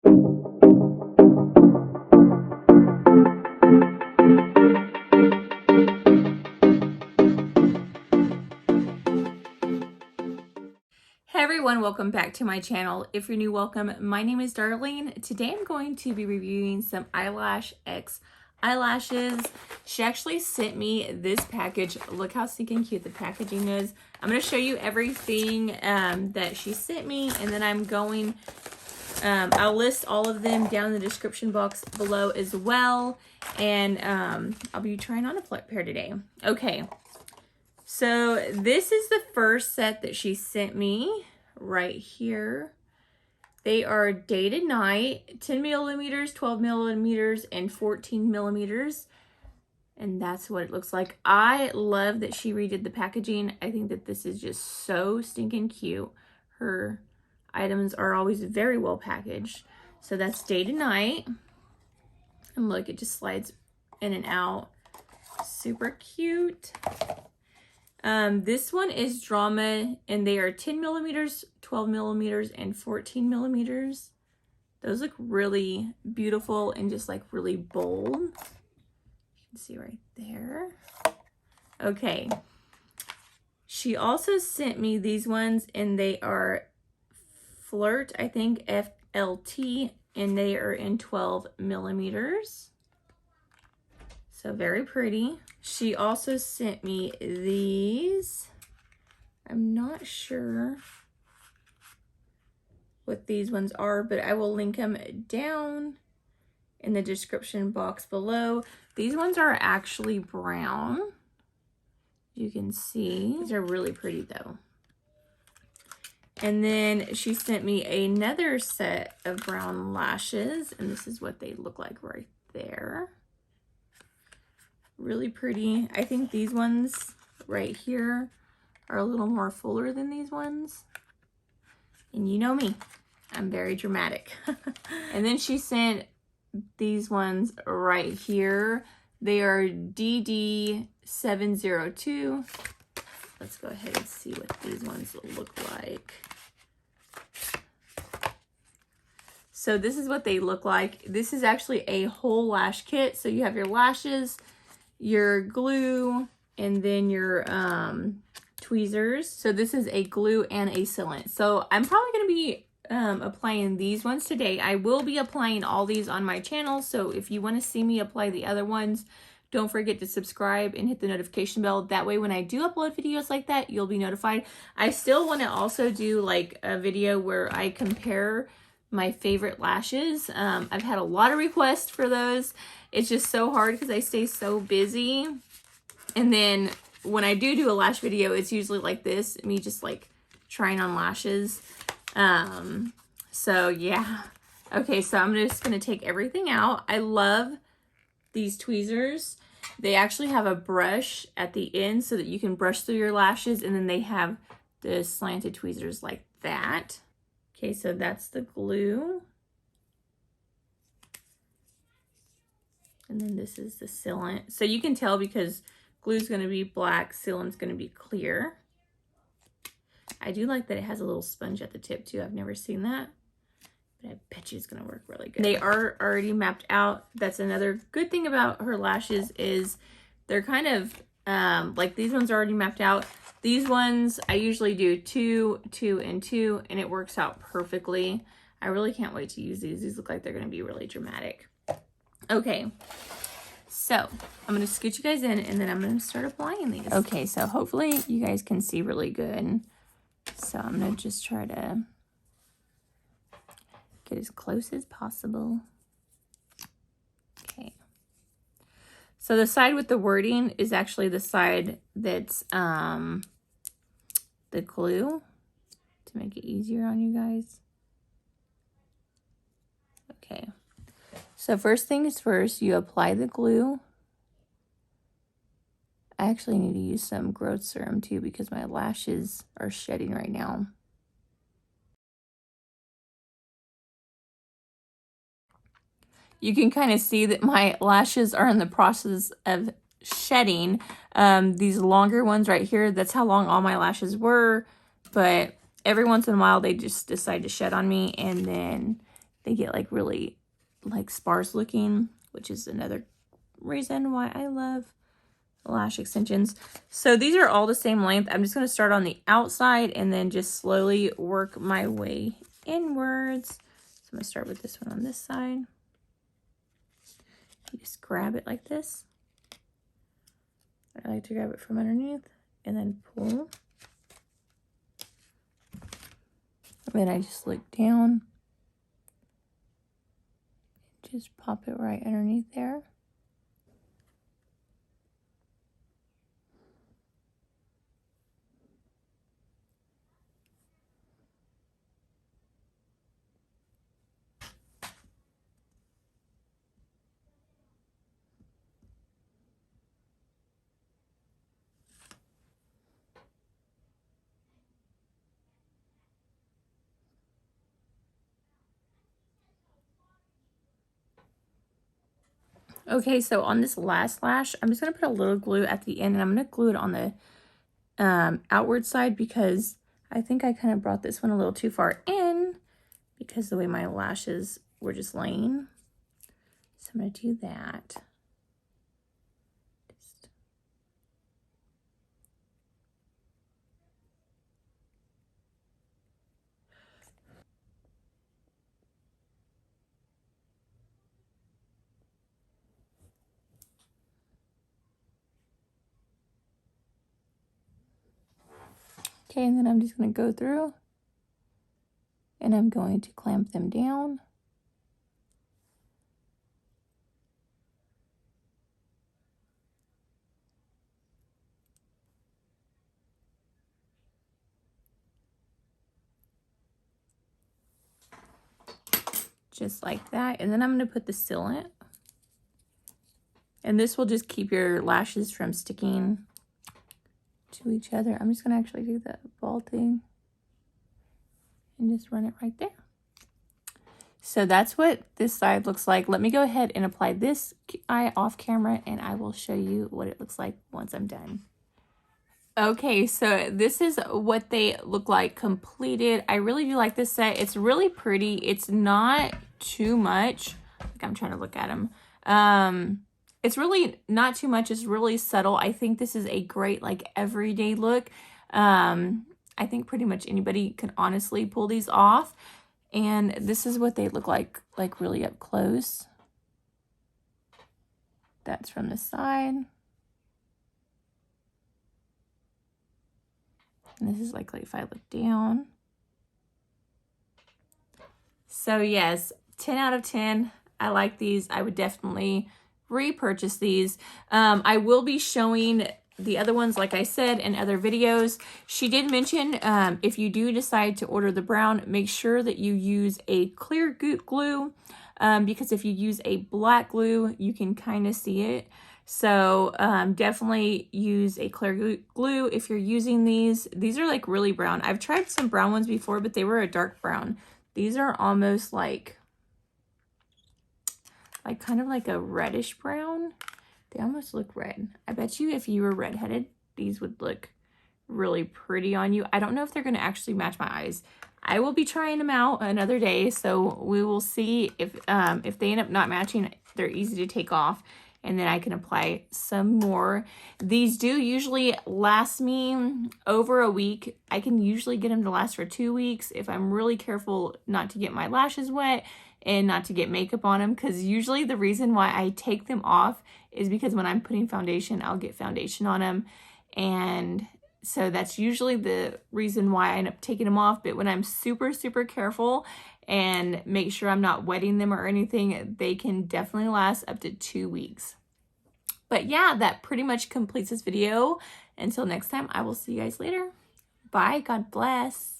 Hey everyone, welcome back to my channel. If you're new, welcome. My name is Darlene. Today I'm going to be reviewing some ILashX eyelashes. She actually sent me this package. Look how stinking cute the packaging is. I'm going to show you everything that she sent me, and then I'm going, I'll list all of them down in the description box below as well, and I'll be trying on a pair today. Okay. So this is the first set that she sent me right here. They are day to night, 10 millimeters, 12 millimeters, and 14 millimeters. And that's what it looks like. I love that she redid the packaging. I think that this is just so stinking cute. Her items are always very well packaged. So that's day to night. And look, it just slides in and out. Super cute. This one is Drama, and they are 10 millimeters, 12 millimeters, and 14 millimeters. Those look really beautiful and just like really bold. You can see right there. Okay. She also sent me these ones, and they are Flirt, I think, FLT, and they are in 12 millimeters. So very pretty. She also sent me these. I'm not sure what these ones are, but I will link them down in the description box below. These ones are actually brown. You can see. These are really pretty though. And then she sent me another set of brown lashes, and this is what they look like right there. Really pretty. I think these ones right here are a little more fuller than these ones. And you know me, I'm very dramatic. And then she sent these ones right here. They are DD702. Let's go ahead and see what these ones look like. So this is what they look like. This is actually a whole lash kit. So you have your lashes, your glue, and then your tweezers. So this is a glue and a sealant. So I'm probably going to be applying these ones today. I will be applying all these on my channel. So if you want to see me apply the other ones, don't forget to subscribe and hit the notification bell. That way when I do upload videos like that, you'll be notified. I still want to also do like a video where I compare my favorite lashes. I've had a lot of requests for those. It's just so hard because I stay so busy. And then when I do a lash video, it's usually like this, me just like trying on lashes. So yeah. Okay, so I'm just going to take everything out. I love these tweezers. They actually have a brush at the end so that you can brush through your lashes, and then they have the slanted tweezers like that. Okay, so that's the glue. And then this is the sealant. So you can tell because glue's going to be black, sealant's going to be clear. I do like that it has a little sponge at the tip too. I've never seen that, but I bet you it's going to work really good. They are already mapped out. That's another good thing about her lashes is they're kind of like these ones are already mapped out. These ones I usually do 2, 2, and 2, and it works out perfectly. I really can't wait to use these. These look like they're going to be really dramatic. Okay, so I'm going to scoot you guys in, and then I'm going to start applying these. Okay, so hopefully you guys can see really good. So I'm going to just try to get as close as possible. Okay. So the side with the wording is actually the side that's the glue, to make it easier on you guys. Okay. So first things first, you apply the glue. I actually need to use some growth serum too because my lashes are shedding right now. You can kind of see that my lashes are in the process of shedding. These longer ones right here, that's how long all my lashes were. But every once in a while, they just decide to shed on me, and then they get like really like sparse looking, which is another reason why I love lash extensions. So these are all the same length. I'm just going to start on the outside and then just slowly work my way inwards. So I'm going to start with this one on this side. You just grab it like this. I like to grab it from underneath and then pull. And then I just look down. Just pop it right underneath there. Okay, so on this last lash, I'm just going to put a little glue at the end, and I'm going to glue it on the outward side because I think I kind of brought this one a little too far in because the way my lashes were just laying. So I'm going to do that. Okay, and then I'm just going to go through and I'm going to clamp them down. Just like that. And then I'm going to put the sealant. And this will just keep your lashes from sticking to each other. I'm just going to actually do the ball thing and just run it right there. So that's what this side looks like. Let me go ahead and apply this eye off camera and I will show you what it looks like once I'm done. Okay, so this is what they look like completed. I really do like this set. It's really pretty. It's not too much. Like I'm trying to look at them. It's really not too much. It's really subtle. I think this is a great like everyday look. I think pretty much anybody can honestly pull these off. And this is what they look like really up close. That's from the side. And this is like if I look down. So yes, 10 out of 10. I like these. I would definitely repurchase these. I will be showing the other ones, like I said, in other videos. She did mention if you do decide to order the brown, make sure that you use a clear glue because if you use a black glue, you can kind of see it. So definitely use a clear glue if you're using these. These are like really brown. I've tried some brown ones before, but they were a dark brown. These are almost like kind of like a reddish brown. They almost look red. I bet you if you were redheaded, these would look really pretty on you. I don't know if they're going to actually match my eyes. I will be trying them out another day, so we will see if they end up not matching. They're easy to take off, and then I can apply some more. These do usually last me over a week. I can usually get them to last for 2 weeks if I'm really careful not to get my lashes wet and not to get makeup on them, because usually the reason why I take them off is because when I'm putting foundation, I'll get foundation on them. And so that's usually the reason why I end up taking them off. But when I'm super, super careful and make sure I'm not wetting them or anything, they can definitely last up to 2 weeks. But yeah, that pretty much completes this video. Until next time, I will see you guys later. Bye. God bless.